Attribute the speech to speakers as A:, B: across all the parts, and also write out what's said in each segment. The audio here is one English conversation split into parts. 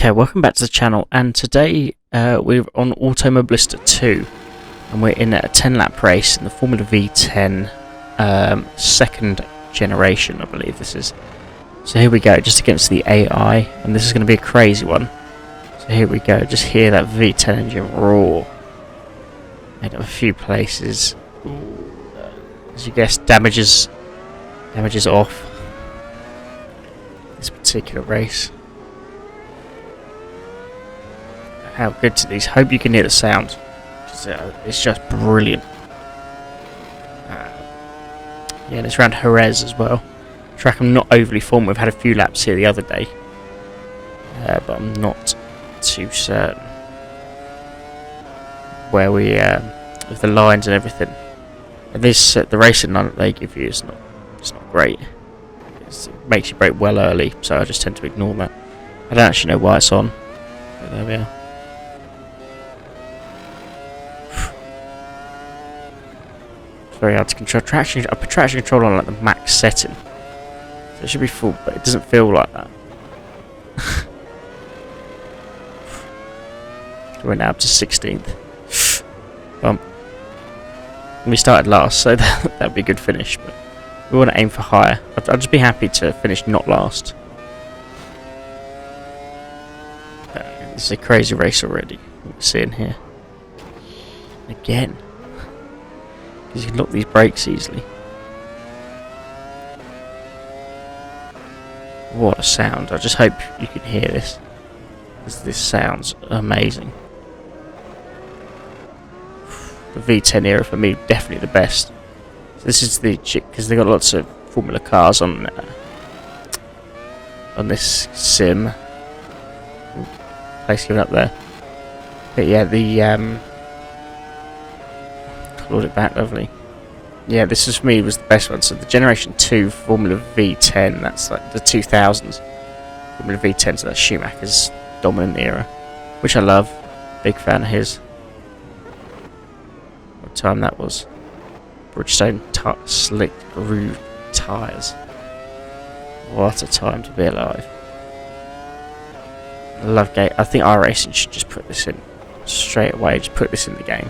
A: Okay, welcome back to the channel, and today we're on Automobilista 2 and we're in a 10 lap race in the Formula V10 second generation, I believe this is. So here we go, just against the AI, and this is going to be a crazy one. So here we go, just hear that V10 engine roar. Made up a few places. As you guess, damages off this particular race. How good to these. Hope you can hear the sound. It's just brilliant. Yeah, and it's around Jerez as well. Track I'm not overly fond with. Had a few laps here the other day, but I'm not too certain where we with the lines and everything. And this the racing line that they give you is not great. It makes you brake well early, so I just tend to ignore that. I don't actually know why it's on, but there we are. Very hard to control. I put traction control on like the max setting, so it should be full, but it doesn't feel like that. We're now up to 16th. Bump. We started last, so that'd be a good finish, but we want to aim for higher. I'd just be happy to finish not last. This is a crazy race already. We're seeing here again. You can lock these brakes easily. What a sound. I just hope you can hear this, because this sounds amazing. The V10 era for me, definitely the best. So this is the chick, because they've got lots of Formula cars on this sim. Place given up there. But yeah, the clawed it back lovely. Yeah, this is for me was the best one. So the Generation 2 Formula V10, that's like the 2000s Formula V10, so that's Schumacher's dominant era, which I love. Big fan of his. What time that was? Bridgestone slick groove tyres. What a time to be alive. I love game. I think iRacing should just put this in straight away. Just put this in the game.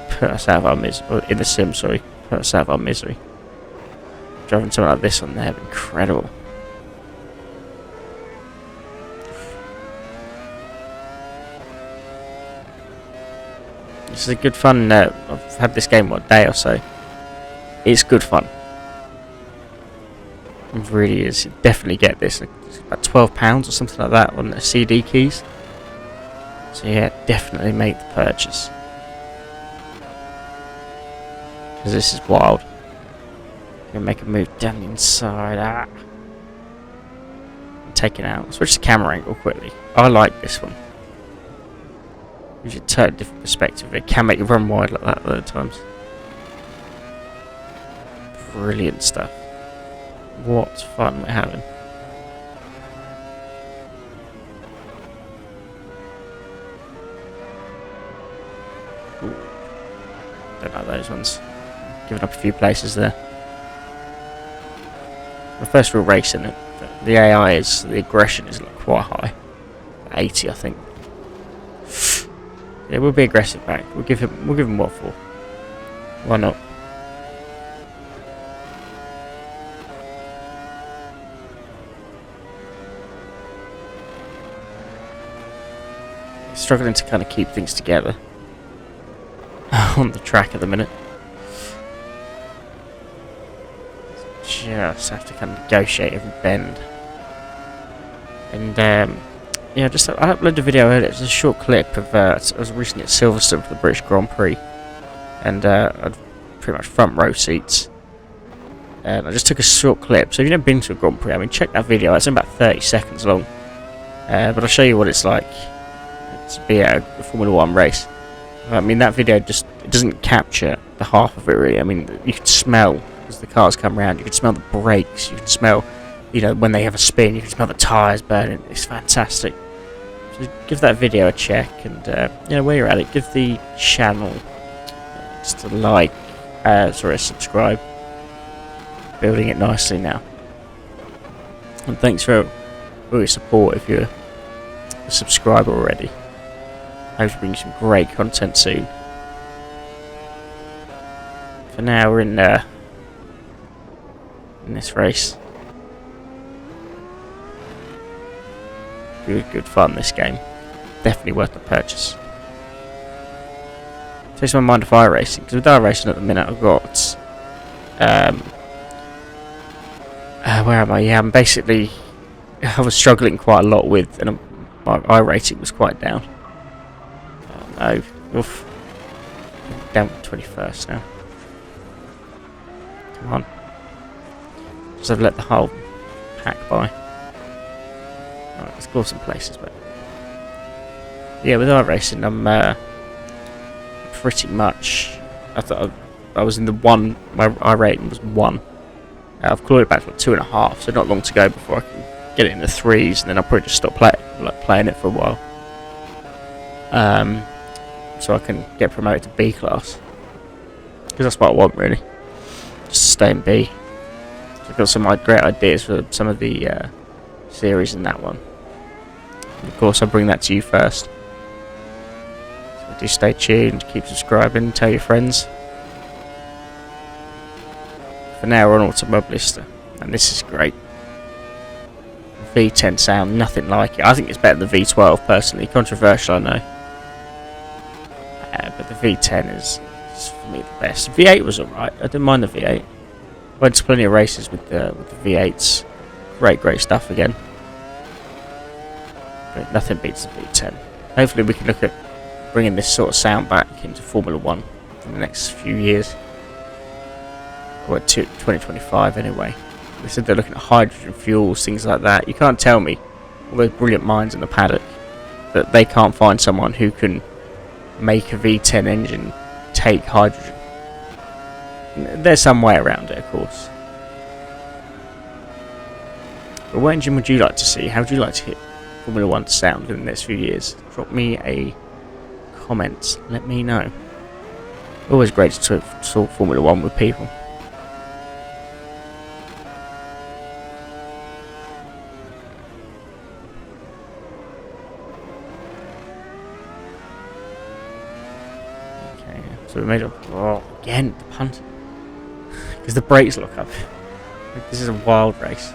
A: Put us out of our misery. In the sim, sorry. Put us out of our misery. Driving something like this on there, incredible. This is a good fun. I've had this game what, a day or so. It's good fun. It really is. You definitely get this. It's about £12 or something like that on the CD keys. So yeah, definitely make the purchase. Because this is wild. I'm gonna make a move down the inside. I'm taking out. Switch the camera angle quickly. I like this one. You should turn a different perspective. It can make you run wide like that at times. Brilliant stuff. What fun we're having. Ooh. Don't like those ones. Giving up a few places there. My first real race in it. The AI is, the aggression is like quite high. 80, I think. Yeah, we'll be aggressive back. We'll give him what for. Why not? Struggling to kind of keep things together on the track at the minute. Just have to kind of negotiate every bend. And yeah, just I uploaded a video earlier. It's a short clip of I was recently at Silverstone for the British Grand Prix, and I had pretty much front row seats. And I just took a short clip. So if you've never been to a Grand Prix, I mean, check that video. It's about 30 seconds long, but I'll show you what it's like to be at a Formula 1 race. I mean, that video it doesn't capture the half of it really. I mean, you can smell as the cars come around. You can smell the brakes. You can smell, you know, when they have a spin. You can smell the tyres burning. It's fantastic. So give that video a check, and you know, while you're at it, give the channel just a like, subscribe. Building it nicely now. And thanks for all your support if you're a subscriber already. I hope to bring you some great content soon. For now, we're in this race. Good fun, this game. Definitely worth the purchase. Takes my mind off iRacing, because with iRacing at the minute I've got where am I? Yeah, I'm basically, I was struggling quite a lot with, and my iRating was quite down. Oh no, oof. Down to 21st now. Come on. Just have let the whole pack by. Alright, let's go some places, but yeah, with iRacing, I'm pretty much. I thought I was in the 1. My iRating was 1. I've clawed it back to 2.5, so not long to go before I can get it in the 3s, and then I'll probably just stop playing it for a while. So I can get promoted to B class, because that's what I want really. Just stay in B. So I've got some great ideas for some of the series in that one. And of course, I'll bring that to you first. So do stay tuned, keep subscribing, tell your friends. For now, we're on Automobilista, and this is great. V10 sound, nothing like it. I think it's better than the V12 personally. Controversial, I know. But the V10 is for me the best. V8 was alright. I didn't mind the V8. Went to plenty of races with the V8s. Great stuff again. But nothing beats the V10. Hopefully we can look at bringing this sort of sound back into Formula 1 in the next few years. Or to 2025 anyway. They said they're looking at hydrogen fuels, things like that. You can't tell me, all those brilliant minds in the paddock, that they can't find someone who can make a V10 engine take hydrogen. There's some way around it, of course. But what engine would you like to see? How would you like to hit Formula 1 to sound in the next few years? Drop me a comment. Let me know. Always great to talk Formula 1 with people. So we made a... Oh, again, the punt. Because the brakes look up. This is a wild race.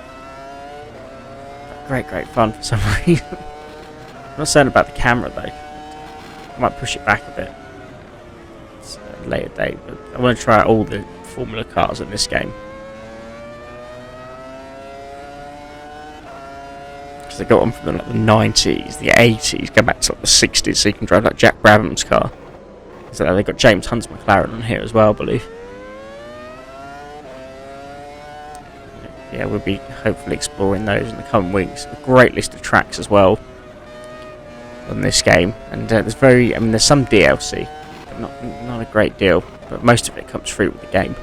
A: Great fun for some reason. I'm not saying about the camera though. I might push it back a bit. It's a later date, but I want to try out all the Formula cars in this game. Because they got one from the 90s, the 80s, go back to the 60s, so you can drive like Jack Brabham's car. So they've got James Hunt's McLaren on here as well, I believe. Yeah, we'll be hopefully exploring those in the coming weeks. A great list of tracks as well on this game, and there's there's some DLC, but not a great deal, but most of it comes free with the game,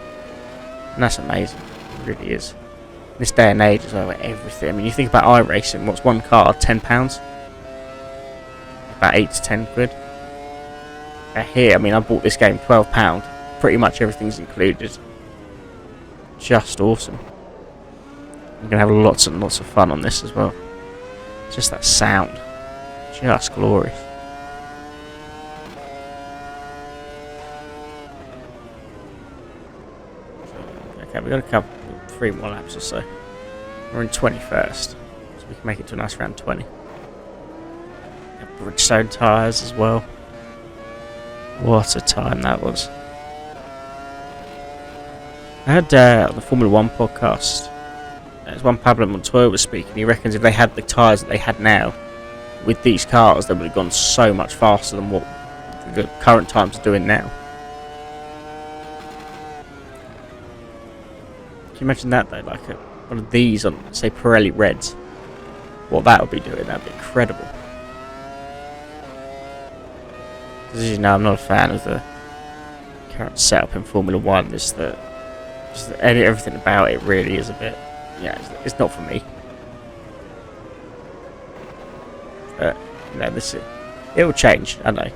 A: and that's amazing. It really is. In this day and age as well, where everything. I mean, you think about iRacing. What's one car? £10. About 8 to 10 quid. Here, I mean, I bought this game £12. Pretty much everything's included. Just awesome. I'm gonna have lots and lots of fun on this as well. Just that sound, just glorious. Okay, we've got a couple, 3 more laps or so. We're in 21st, so we can make it to a nice round 20. Bridgestone tyres as well. What a time that was. I had on the Formula 1 podcast, as one Pablo Montoya was speaking, he reckons if they had the tyres that they had now, with these cars, they would have gone so much faster than what the current times are doing now. Can you imagine that though, like one of these on, say, Pirelli Reds? What that would be doing, that would be incredible. Because as you know, I'm not a fan of the current setup in Formula 1. Everything about it really is a bit... Yeah, it's not for me. But, you know, it will change, I know.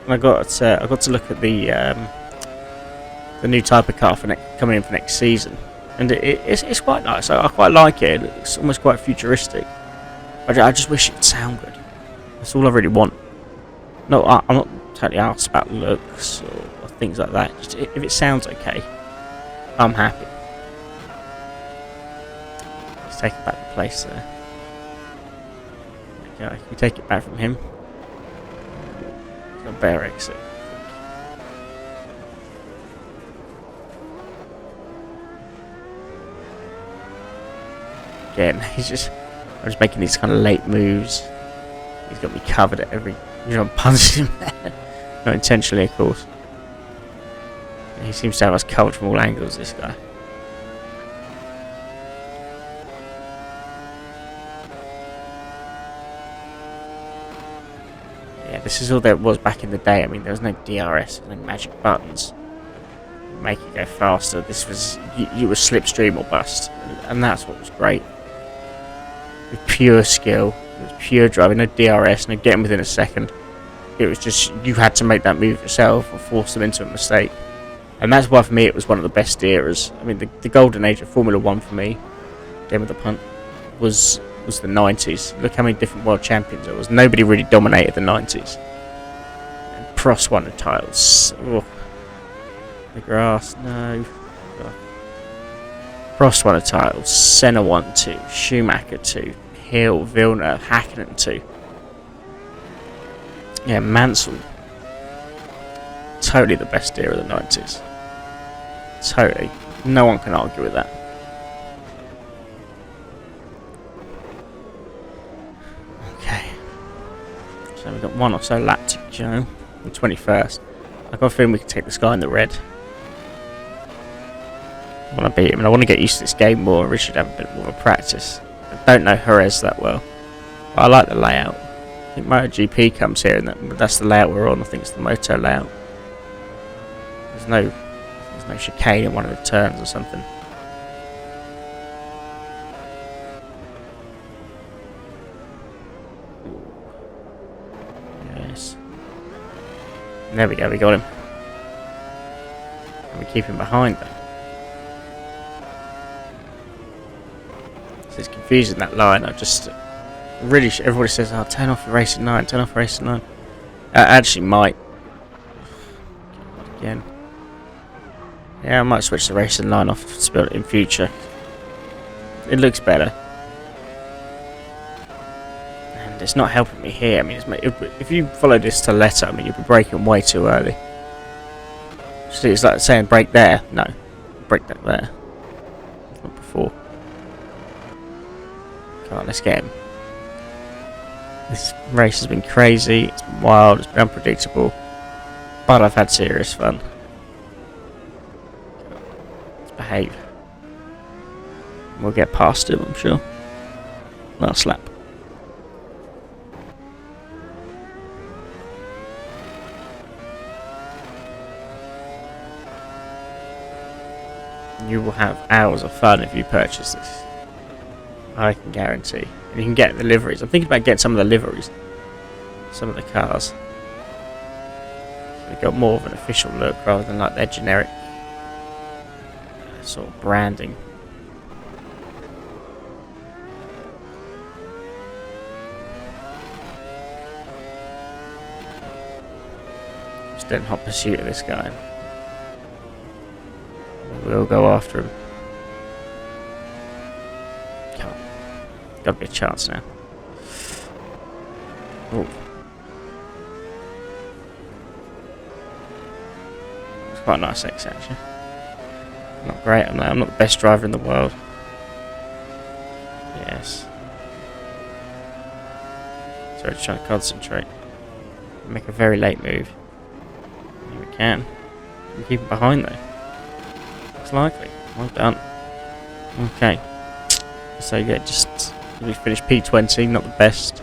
A: And I got to look at the new type of car coming in for next season. And it's quite nice. I quite like it. It's almost quite futuristic. I just wish it would sound good. That's all I really want. No, I'm not totally asked about looks or things like that. Just if it sounds okay, I'm happy. Let's take it back to place there. Okay, we take it back from him. Got a better exit. Again, I'm just making these kind of late moves. He's got me covered at every, I'm punching him there. Not intentionally, of course. He seems to have us covered from all angles, this guy. Yeah, this is all there was back in the day. I mean, there was no DRS, no magic buttons. Make it go faster. This was, you were slipstream or bust. And that's what was great. With pure skill. It was pure driving, no DRS, no getting within a second. It was just, you had to make that move yourself or force them into a mistake. And that's why for me it was one of the best eras. I mean, the golden age of Formula 1 for me, game of the punt, was the 90s. Look how many different world champions there was. Nobody really dominated the 90s. And Prost won the titles. Oh. The grass, no. Oh. Prost won the titles. Senna won 2. Schumacher 2. Hill, Villeneuve, Hakkinen 2. Yeah, Mansell. Totally the best era of the 90s. Totally. No one can argue with that. Okay. So we've got one or so lap to go. The 21st. I've got a feeling we can take this guy in the red. I want to beat him and I want to get used to this game more. We should have a bit more of a practice. I don't know Jerez that well. But I like the layout. I think MotoGP comes here and that's the layout we're on. I think it's the Moto layout. There's no chicane in one of the turns or something. Yes. And there we go, we got him. And we keep him behind though. So it's confusing that line. I just really everybody says, "Oh, turn off the racing line, turn off the racing line." I actually might. Again. Yeah, I might switch the racing line off in future. It looks better. And it's not helping me here. I mean, if you follow this to letter, I mean, you'll be braking way too early. So it's like saying brake there. No, brake that there. Not before. Come on, let's get him. This race has been crazy, it's been wild, it's been unpredictable. But I've had serious fun. Let's behave. We'll get past him, I'm sure. Last lap. You will have hours of fun if you purchase this. I can guarantee. And you can get the liveries. I'm thinking about getting some of the liveries. Some of the cars. So they've got more of an official look rather than like their generic sort of branding. Just in hot pursuit of this guy. We'll go after him. Come on. Gotta be a chance now. Oh. It's quite a nice exit actually. Not great, I'm not the best driver in the world. Yes. Sorry, just trying to concentrate. Make a very late move. Here we can. We keep it behind though. Looks likely. Well done. Okay. So yeah, just we finished P20, not the best.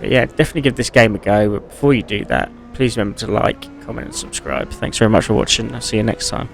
A: But yeah, definitely give this game a go. But before you do that, please remember to like, comment and subscribe. Thanks very much for watching. I'll see you next time.